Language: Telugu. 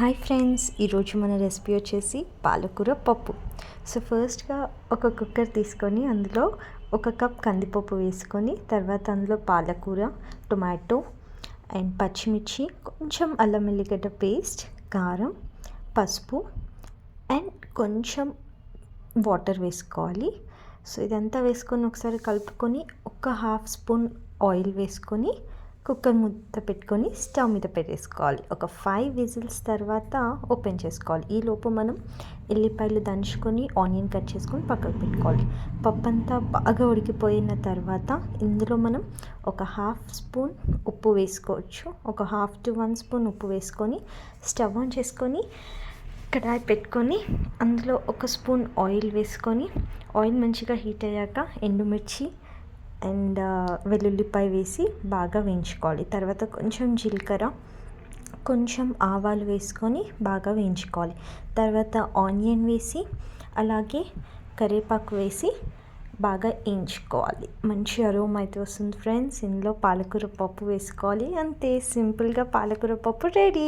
హాయ్ ఫ్రెండ్స్, ఈరోజు మన రెసిపీ వచ్చేసి పాలకూర పప్పు. సో ఫస్ట్గా ఒక కుక్కర్ తీసుకొని అందులో 1 కప్ కందిపప్పు వేసుకొని తర్వాత అందులో పాలకూర, టొమాటో అండ్ పచ్చిమిర్చి, కొంచెం అల్లం వెల్లిగడ్డ పేస్ట్, కారం, పసుపు అండ్ కొంచెం వాటర్ వేసుకోవాలి. సో ఇదంతా వేసుకొని ఒకసారి కలుపుకొని 1/2 స్పూన్ ఆయిల్ వేసుకొని కుక్కర్ మూత పెట్టుకొని స్టవ్ మీద పెట్టేసుకోవాలి. ఒక 5 విజిల్స్ తర్వాత ఓపెన్ చేసుకోవాలి. ఈలోపు మనం ఎల్లిపాయలు దంచుకొని ఆనియన్ కట్ చేసుకొని పక్కకు పెట్టుకోవాలి. పప్పు అంతా బాగా ఉడికిపోయిన తర్వాత ఇందులో మనం ఒక 1/2 స్పూన్ ఉప్పు వేసుకోవచ్చు. ఒక 1/2 to 1 స్పూన్ ఉప్పు వేసుకొని స్టవ్ ఆన్ చేసుకొని కడాయి పెట్టుకొని అందులో 1 స్పూన్ ఆయిల్ వేసుకొని ఆయిల్ మంచిగా హీట్ అయ్యాక ఎండుమిర్చి అండ్ వెల్లుల్లిపాయ వేసి బాగా వేయించుకోవాలి. తర్వాత కొంచెం జీలకర్ర, కొంచెం ఆవాలు వేసుకొని బాగా వేయించుకోవాలి. తర్వాత ఆనియన్ వేసి అలాగే కరివేపాకు వేసి బాగా వేయించుకోవాలి. మంచి అరోమా అయితే వస్తుంది ఫ్రెండ్స్. ఇందులో పాలకూర పప్పు వేసుకోవాలి. అంతే, సింపుల్గా పాలకూర పప్పు రెడీ.